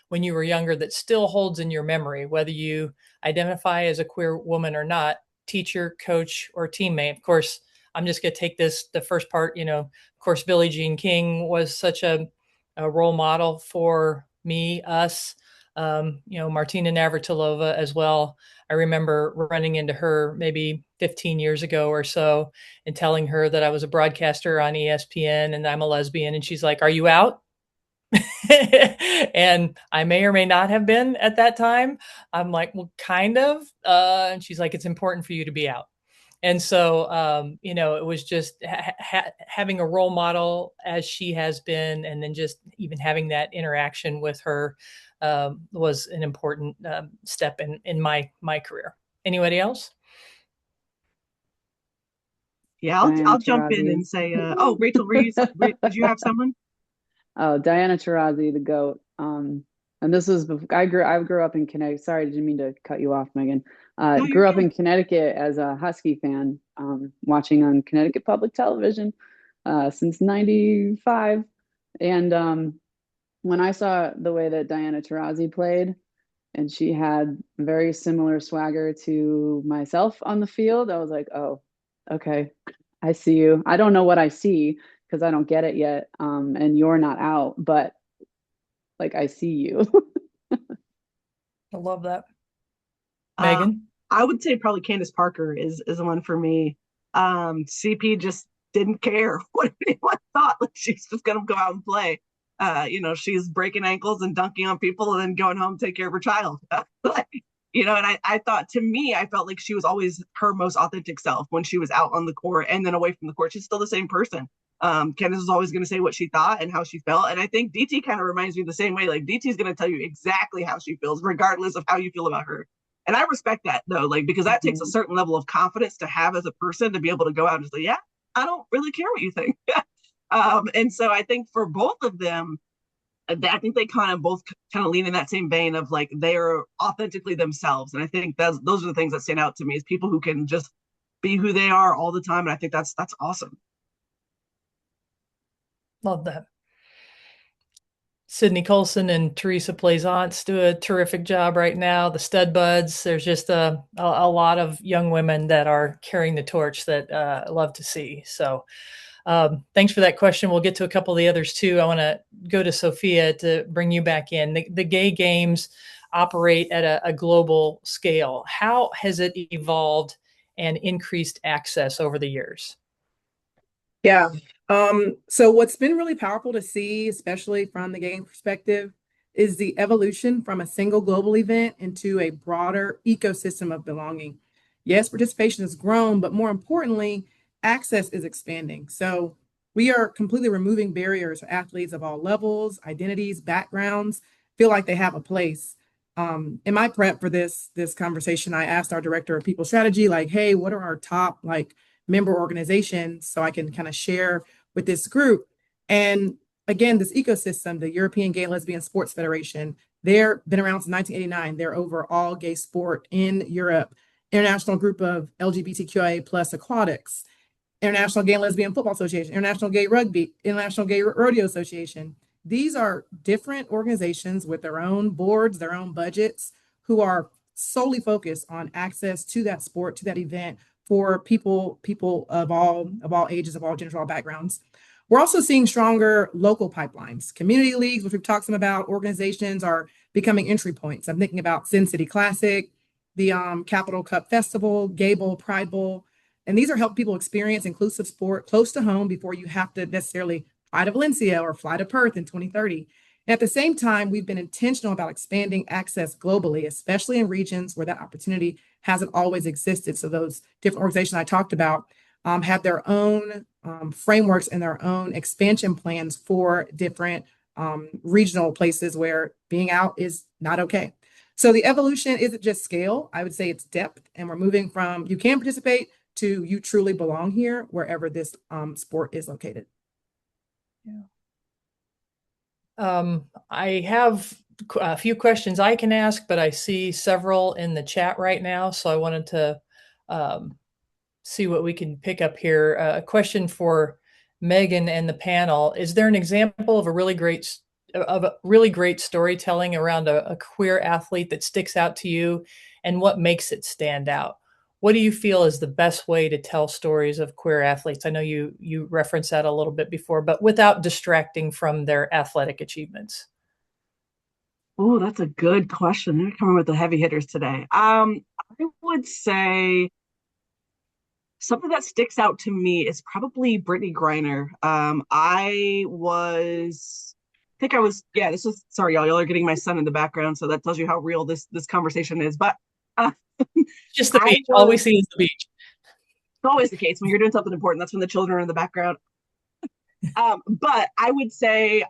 when you were younger that still holds in your memory, whether you identify as a queer woman or not, teacher, coach, or teammate? Of course, I'm just going to take the first part. Of course, Billie Jean King was such a role model for us. Martina Navratilova as well. I remember running into her maybe 15 years ago or so and telling her that I was a broadcaster on ESPN and I'm a lesbian. And she's like, "Are you out?" And I may or may not have been at that time. I'm like, well, kind of. And she's like, "It's important for you to be out." And so, it was just having a role model as she has been, and then just even having that interaction with her was an important step in my career. Anybody else? Yeah, I'll jump in and say, Rachel, did you have someone? Oh, Diana Taurasi, the GOAT. And this was I grew up in Connecticut. Sorry, I didn't mean to cut you off, Meghan. No, Grew up in Connecticut as a Husky fan, watching on Connecticut Public Television. since '95. And when I saw the way that Diana Taurasi played, and she had very similar swagger to myself on the field, I was like, oh, okay, I see you. I don't know what I see because I don't get it yet. And you're not out, but like I see you. I love that. Uh, Meghan? I would say probably Candace Parker is the one for me. CP just didn't care what anyone thought. Like she's just gonna go out and play. She's breaking ankles and dunking on people and then going home to take care of her child. Like, and I thought, to me, I felt like she was always her most authentic self when she was out on the court and then away from the court. She's still the same person. Candace was always going to say what she thought and how she felt. And I think DT kind of reminds me the same way. Like DT is going to tell you exactly how she feels, regardless of how you feel about her. And I respect that though, like, because that takes a certain level of confidence to have as a person to be able to go out and say, yeah, I don't really care what you think. And so I think for both of them, I think they kind of both kind of lean in that same vein of like they are authentically themselves. And I think those are the things that stand out to me, is people who can just be who they are all the time. And I think that's awesome. Love that. Sydney Colson and Teresa Plaisance do a terrific job right now. The Stud Buds, there's just a lot of young women that are carrying the torch that I love to see. So thanks for that question. We'll get to a couple of the others too. I want to go to Sophia to bring you back in. The gay games operate at a global scale. How has it evolved and increased access over the years? Yeah. So what's been really powerful to see, especially from the game perspective, is the evolution from a single global event into a broader ecosystem of belonging. Yes, participation has grown, but more importantly, access is expanding. So we are completely removing barriers for athletes of all levels, identities, backgrounds, feel like they have a place. In my prep for this conversation, I asked our director of people strategy, like, hey, what are our top member organizations, so I can kind of share with this group. And again, this ecosystem, the European Gay and Lesbian Sports Federation, they've been around since 1989. They're over all gay sport in Europe. International Group of LGBTQIA plus aquatics, International Gay and Lesbian Football Association, International Gay Rugby, International Gay Rodeo Association. These are different organizations with their own boards, their own budgets, who are solely focused on access to that sport, to that event, for people of all ages, of all genders, all backgrounds. We're also seeing stronger local pipelines. Community leagues, which we've talked some about, organizations are becoming entry points. I'm thinking about Sin City Classic, the Capital Cup Festival, Gay Bowl, Pride Bowl. And these are helping people experience inclusive sport close to home before you have to necessarily fly to Valencia or fly to Perth in 2030. And at the same time, we've been intentional about expanding access globally, especially in regions where that opportunity hasn't always existed. So those different organizations I talked about have their own frameworks and their own expansion plans for different regional places where being out is not okay. So the evolution isn't just scale. I would say it's depth. And we're moving from you can participate to you truly belong here wherever this sport is located. Yeah. I have a few questions I can ask, but I see several in the chat right now. So I wanted to see what we can pick up here. A question for Meghan and the panel. Is there an example of a really great storytelling around a queer athlete that sticks out to you, and what makes it stand out? What do you feel is the best way to tell stories of queer athletes? I know you referenced that a little bit before, but without distracting from their athletic achievements. Oh, that's a good question. They're coming with the heavy hitters today. I would say something that sticks out to me is probably Brittany Griner. Sorry, y'all are getting my son in the background, so that tells you how real this conversation is. But just the beach. All we see is the beach. It's always the case when you're doing something important. That's when the children are in the background. But I would say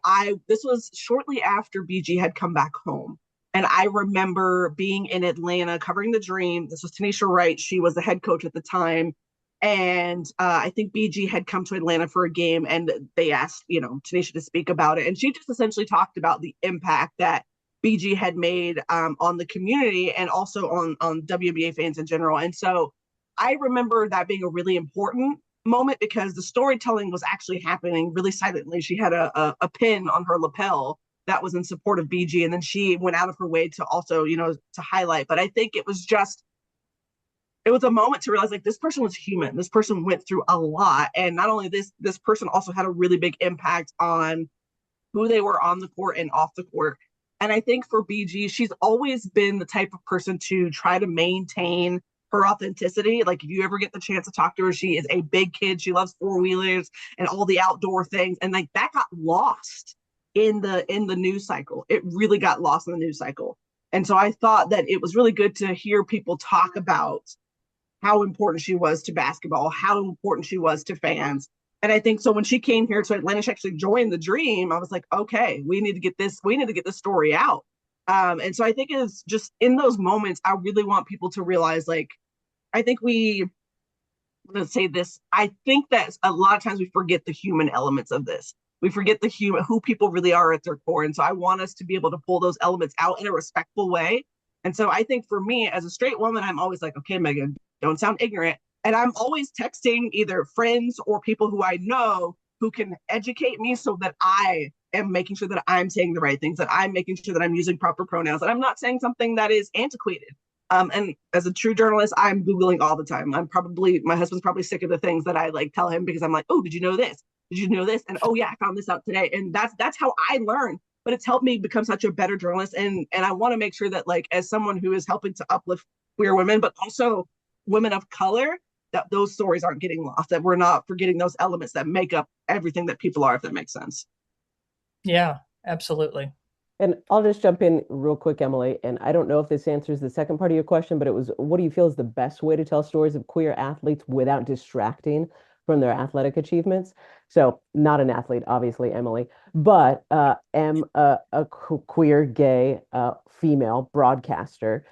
this was shortly after BG had come back home. And I remember being in Atlanta covering the Dream. This was Tanisha Wright. She was the head coach at the time. And I think BG had come to Atlanta for a game, and they asked, Tanisha to speak about it. And she just essentially talked about the impact that BG had made on the community and also on WNBA fans in general. And so I remember that being a really important moment because the storytelling was actually happening really silently. She had a pin on her lapel that was in support of BG, and then she went out of her way to also, to highlight. But I think it was a moment to realize like this person was human. This person went through a lot, and not only this person also had a really big impact on who they were on the court and off the court. And I think for BG, she's always been the type of person to try to maintain her authenticity. Like if you ever get the chance to talk to her, she is a big kid. She loves four-wheelers and all the outdoor things. And like that got lost in the news cycle. It really got lost in the news cycle. And so I thought that it was really good to hear people talk about how important she was to basketball, how important she was to fans. And I think so when she came here to Atlanta, she actually joined the dream. I was like, okay, we need to get this story out. And so I think it's just in those moments, I really want people to realize, like, I think let's say this, I think that a lot of times we forget the human elements of this. We forget who people really are at their core. And so I want us to be able to pull those elements out in a respectful way. And so I think for me as a straight woman, I'm always like, okay, Meghan, don't sound ignorant. And I'm always texting either friends or people who I know who can educate me so that I am making sure that I'm saying the right things, that I'm making sure that I'm using proper pronouns, that I'm not saying something that is antiquated. And as a true journalist, I'm Googling all the time. My husband's probably sick of the things that I like tell him because I'm like, oh, did you know this? Did you know this? And oh yeah, I found this out today. And that's how I learn. But it's helped me become such a better journalist. And I want to make sure that like as someone who is helping to uplift queer women, but also women of color, that those stories aren't getting lost, that we're not forgetting those elements that make up everything that people are, if that makes sense. Yeah, absolutely. And I'll just jump in real quick, Emily. And I don't know if this answers the second part of your question, but it was, what do you feel is the best way to tell stories of queer athletes without distracting from their athletic achievements? So, not an athlete, obviously, Emily, but am a queer, gay, female broadcaster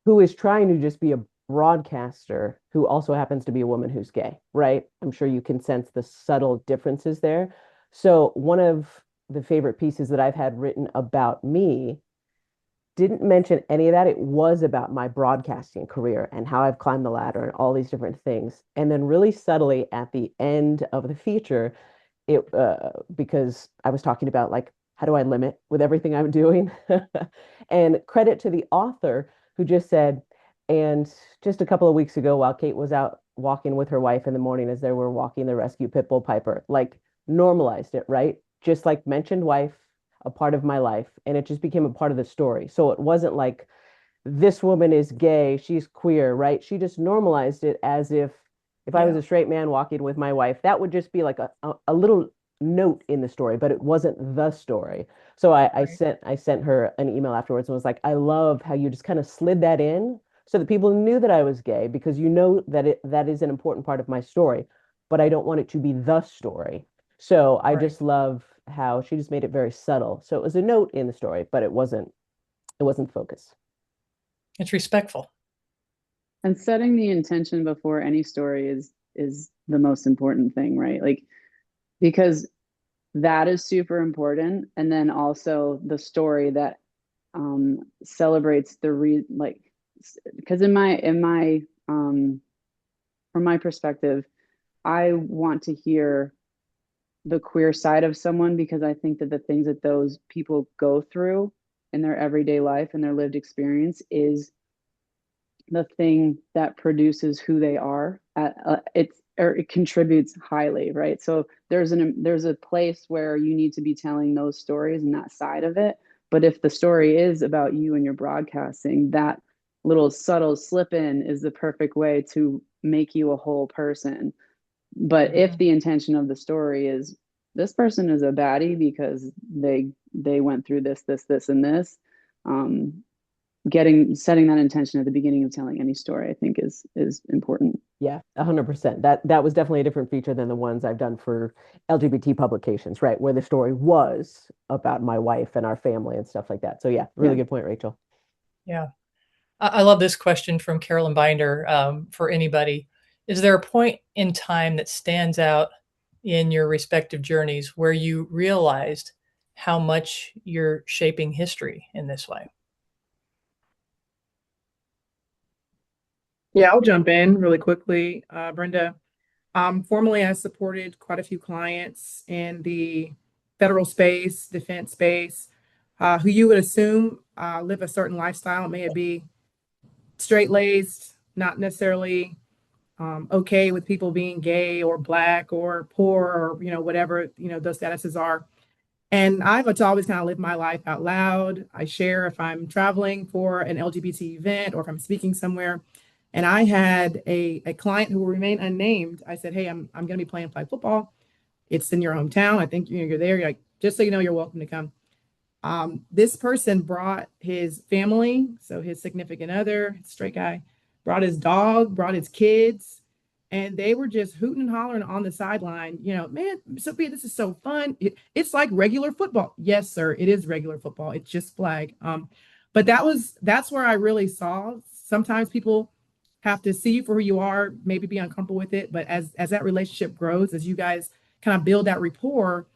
who is trying to just be a broadcaster who also happens to be a woman who's gay, right? I'm sure you can sense the subtle differences there. So, one of the favorite pieces that I've had written about me didn't mention any of that. It was about my broadcasting career and how I've climbed the ladder and all these different things. And then, really subtly at the end of the feature, it because I was talking about like, how do I limit with everything I'm doing? And credit to the author who just said, and just a couple of weeks ago, while Kate was out walking with her wife in the morning as they were walking the rescue pit bull Piper, like normalized it, right? Just like mentioned wife, a part of my life, and it just became a part of the story. So it wasn't like this woman is gay, she's queer, right? She just normalized it as if I was a straight man walking with my wife, that would just be like a little note in the story, but it wasn't the story. So I sent her an email afterwards and was like, I love how you just kind of slid that in so that people knew that I was gay because you know that that is an important part of my story, but I don't want it to be the story. So I just love how she just made it very subtle. So it was a note in the story, but it wasn't focus. It's respectful. And setting the intention before any story is the most important thing, right? Like, because that is super important. And then also the story that celebrates because from my perspective, I want to hear the queer side of someone because I think that the things that those people go through in their everyday life and their lived experience is the thing that produces who they are. It contributes highly, right? So there's a place where you need to be telling those stories and that side of it. But if the story is about you and your broadcasting, that little subtle slip in is the perfect way to make you a whole person. But if the intention of the story is this person is a baddie because they went through this, and this, setting that intention at the beginning of telling any story, I think is important. Yeah, 100%. That was definitely a different feature than the ones I've done for LGBT publications, right? Where the story was about my wife and our family and stuff like that. So yeah, really good point, Rachel. Yeah. I love this question from Carolyn Binder for anybody. Is there a point in time that stands out in your respective journeys where you realized how much you're shaping history in this way? Yeah, I'll jump in really quickly, Brenda. Formerly, I supported quite a few clients in the federal space, defense space, who you would assume live a certain lifestyle. May it be straight laced, not necessarily okay with people being gay or black or poor or whatever those statuses are. And I've always kind of lived my life out loud. I share if I'm traveling for an LGBT event or if I'm speaking somewhere. And I had a client who will remain unnamed. I said, "Hey, I'm going to be playing flag football. It's in your hometown. I think you're there. You're like, just so you know, you're welcome to come." This person brought his family, so his significant other, straight guy, brought his dog, brought his kids, and they were just hooting and hollering on the sideline. Man, Sophia, this is so fun. It's like regular football. Yes, sir, it is regular football. It's just flag. But that's where I really saw sometimes people have to see you for who you are, maybe be uncomfortable with it. But as that relationship grows, as you guys kind of build that rapport,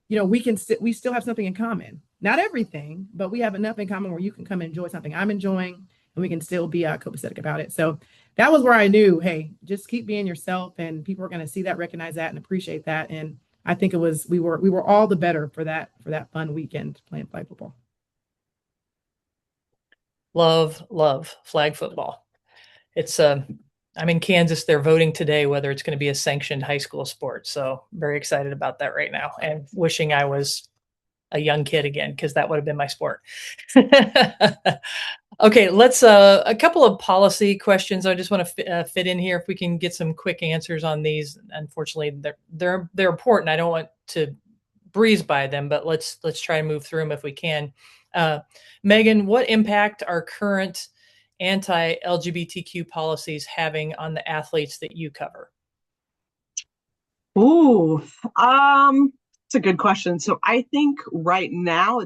we still have something in common. Not everything, but we have enough in common where you can come and enjoy something I'm enjoying, and we can still be copacetic about it. So that was where I knew, hey, just keep being yourself, and people are going to see that, recognize that, and appreciate that. And I think we were all the better for that fun weekend playing flag football. Love flag football. It's I'm in Kansas. They're voting today whether it's going to be a sanctioned high school sport. So very excited about that right now, and wishing I was a young kid again, because that would have been my sport. Okay, let's a couple of policy questions. I just want to fit in here if we can get some quick answers on these. Unfortunately, they're important. I don't want to breeze by them, but let's try and move through them if we can. Meghan, what impact are current anti-LGBTQ policies having on the athletes that you cover? Ooh, it's a good question. So I think right now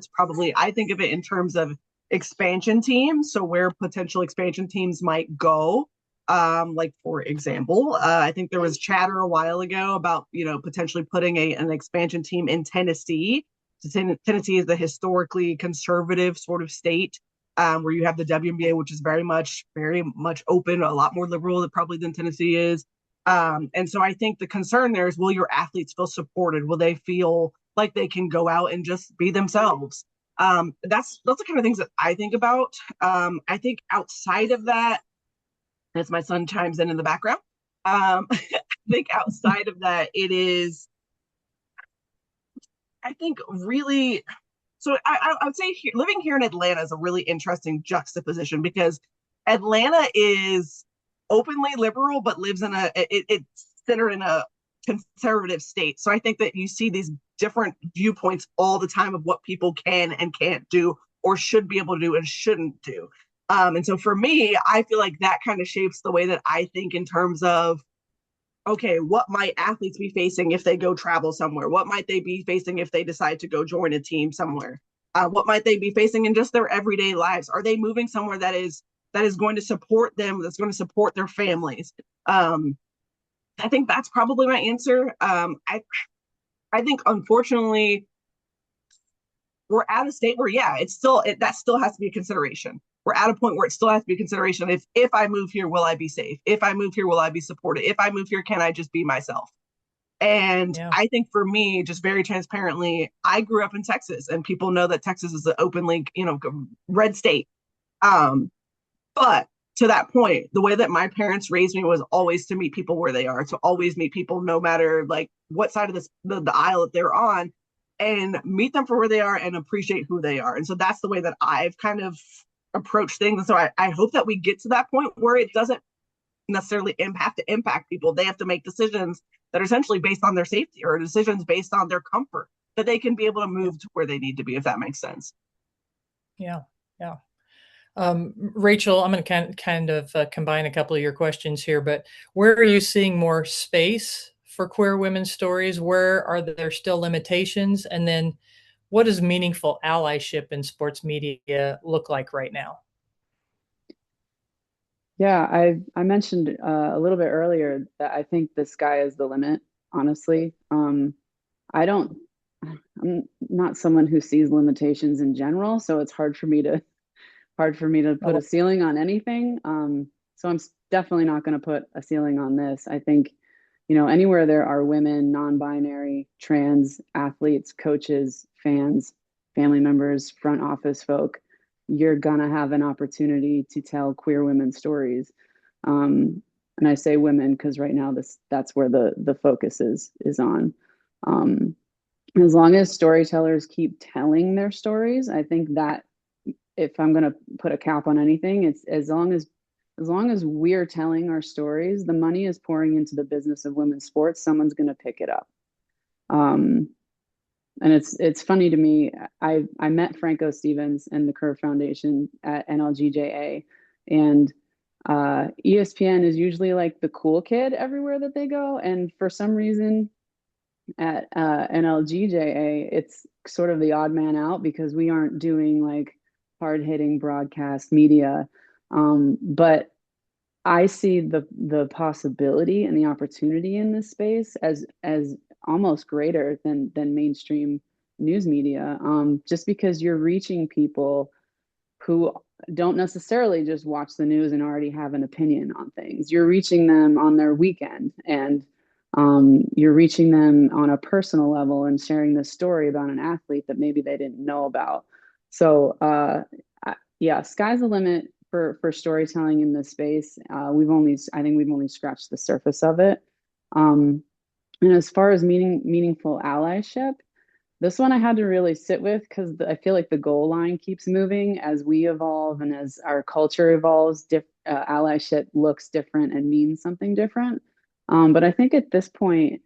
I think of it in terms of expansion teams. So where potential expansion teams might go. Like for example, I think there was chatter a while ago about, potentially putting an expansion team in Tennessee. So Tennessee is the historically conservative sort of state, where you have the WNBA, which is very much open, a lot more liberal probably than Tennessee is. And so I think the concern there is, will your athletes feel supported? Will they feel like they can go out and just be themselves? That's the kind of things that I think about. I think outside of that, as my son chimes in the background, I think outside of that, I think really, so I would say living here in Atlanta is a really interesting juxtaposition, because Atlanta is openly liberal, but lives in it's centered in a conservative state. So I think that you see these different viewpoints all the time of what people can and can't do, or should be able to do and shouldn't do. And so for me, I feel like that kind of shapes the way that I think in terms of, okay, what might athletes be facing if they go travel somewhere? What might they be facing if they decide to go join a team somewhere? What might they be facing in just their everyday lives? Are they moving somewhere that is going to support them, that's going to support their families? I think that's probably my answer. I think unfortunately we're at a state where, yeah, that still has to be a consideration. We're at a point where it still has to be a consideration. If I move here, will I be safe? If I move here, will I be supported? If I move here, can I just be myself? And yeah. I think for me, just very transparently, I grew up in Texas, and people know that Texas is an openly, red state. But to that point, the way that my parents raised me was always to meet people where they are, to always meet people no matter like what side of the aisle that they're on, and meet them for where they are and appreciate who they are. And so that's the way that I've kind of approached things. And so I hope that we get to that point where it doesn't necessarily have to impact people. They have to make decisions that are essentially based on their safety, or decisions based on their comfort, that they can be able to move to where they need to be, if that makes sense. Yeah. Rachel, I'm going to kind of combine a couple of your questions here, but where are you seeing more space for queer women's stories? Where are there still limitations? And then what does meaningful allyship in sports media look like right now? Yeah, I mentioned a little bit earlier that I think the sky is the limit, honestly. I'm not someone who sees limitations in general, so it's hard for me to put a ceiling on anything. So I'm definitely not going to put a ceiling on this. I think, anywhere there are women, non-binary, trans athletes, coaches, fans, family members, front office folk, you're gonna have an opportunity to tell queer women's stories. And I say women because right now that's where the focus is on. Um, as long as storytellers keep telling their stories, I think that if I'm going to put a cap on anything, it's as long as we're telling our stories, the money is pouring into the business of women's sports. Someone's going to pick it up. Um, and it's funny to me. I met Franco Stevens and the Curve Foundation at NLGJA, and ESPN is usually like the cool kid everywhere that they go, and for some reason at NLGJA, it's sort of the odd man out because we aren't doing like hard hitting broadcast media. But I see the possibility and the opportunity in this space as almost greater than mainstream news media. Just because you're reaching people who don't necessarily just watch the news and already have an opinion on things. You're reaching them on their weekend, and you're reaching them on a personal level and sharing this story about an athlete that maybe they didn't know about. So yeah, sky's the limit for storytelling in this space. I think we've only scratched the surface of it. And as far as meaningful allyship, this one I had to really sit with because I feel like the goal line keeps moving as we evolve and as our culture evolves. Allyship looks different and means something different. But I think at this point,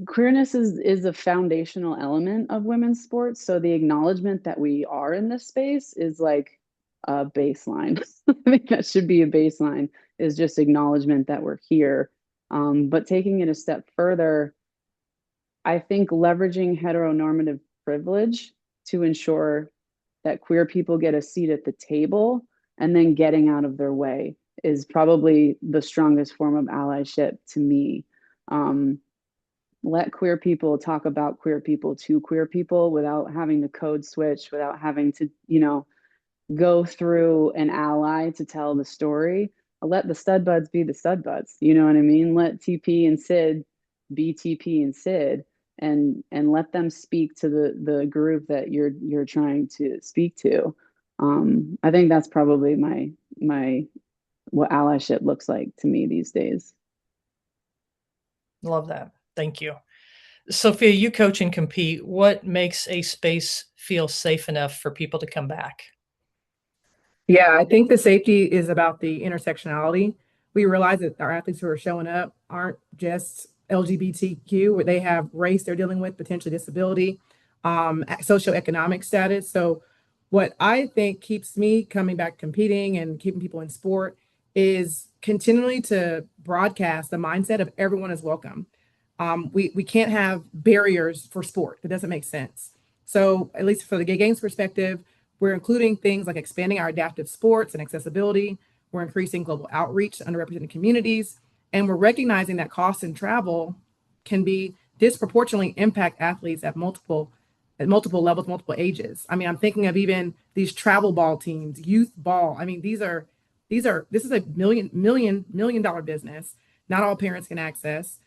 queerness is a foundational element of women's sports. So the acknowledgement that we are in this space is like a baseline. I think that should be a baseline, is just acknowledgement that we're here. But taking it a step further, I think leveraging heteronormative privilege to ensure that queer people get a seat at the table and then getting out of their way is probably the strongest form of allyship to me. Let queer people talk about queer people to queer people without having to code switch, without having to, go through an ally to tell the story. Let the stud buds be the stud buds. You know what I mean? Let TP and Sid be TP and Sid, and let them speak to the group that you're trying to speak to. I think that's probably my what allyship looks like to me these days. Love that. Thank you. Sophia, you coach and compete. What makes a space feel safe enough for people to come back? Yeah, I think the safety is about the intersectionality. We realize that our athletes who are showing up aren't just LGBTQ, where they have race they're dealing with, potentially disability, socioeconomic status. So, what I think keeps me coming back competing and keeping people in sport is continually to broadcast the mindset of everyone is welcome. We can't have barriers for sport. That doesn't make sense. So, at least for the Gay Games perspective, we're including things like expanding our adaptive sports and accessibility. We're increasing global outreach to underrepresented communities. And we're recognizing that cost and travel can be disproportionately impact athletes at multiple levels, multiple ages. I mean, I'm thinking of even these travel ball teams, youth ball. I mean, this is a million dollar business. Not all parents can access.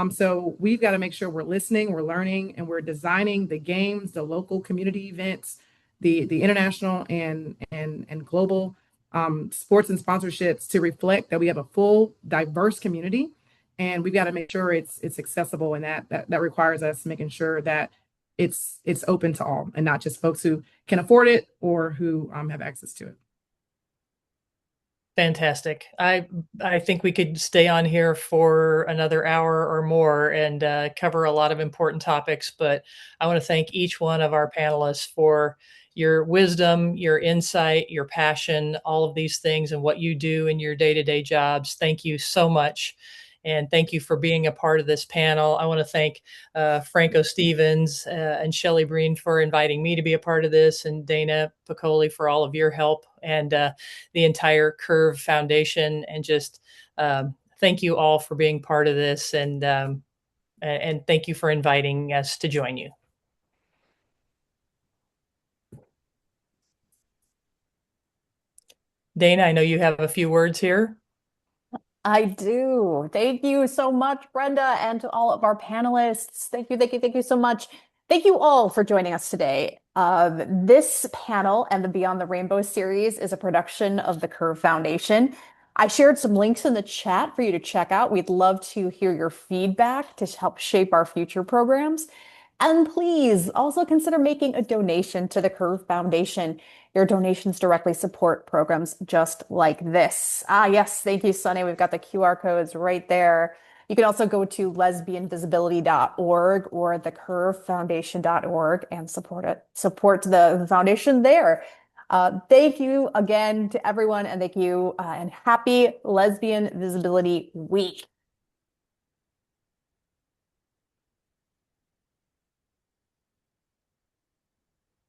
So we've got to make sure we're listening, we're learning, and we're designing the games, the local community events, the international and global sports and sponsorships to reflect that we have a full, diverse community, and we've got to make sure it's accessible, and that requires us making sure that it's open to all, and not just folks who can afford it or who have access to it. Fantastic. I think we could stay on here for another hour or more and cover a lot of important topics, but I want to thank each one of our panelists for your wisdom, your insight, your passion, all of these things and what you do in your day-to-day jobs. Thank you so much. And thank you for being a part of this panel. I want to thank Franco Stevens and Shelley Breen for inviting me to be a part of this, and Dana Piccoli for all of your help, and the entire Curve Foundation. And just thank you all for being part of this, and thank you for inviting us to join you. Dana, I know you have a few words here. I do. Thank you so much, Brenda, and to all of our panelists. Thank you so much. Thank you all for joining us today. This panel and the Beyond the Rainbow series is a production of the Curve Foundation. I shared some links in the chat for you to check out. We'd love to hear your feedback to help shape our future programs. And please also consider making a donation to the Curve Foundation. Your donations directly support programs just like this. Ah, yes, thank you, Sunny. We've got the QR codes right there. You can also go to lesbianvisibility.org or thecurvefoundation.org and support the foundation there. Thank you again to everyone, and thank you and happy Lesbian Visibility Week.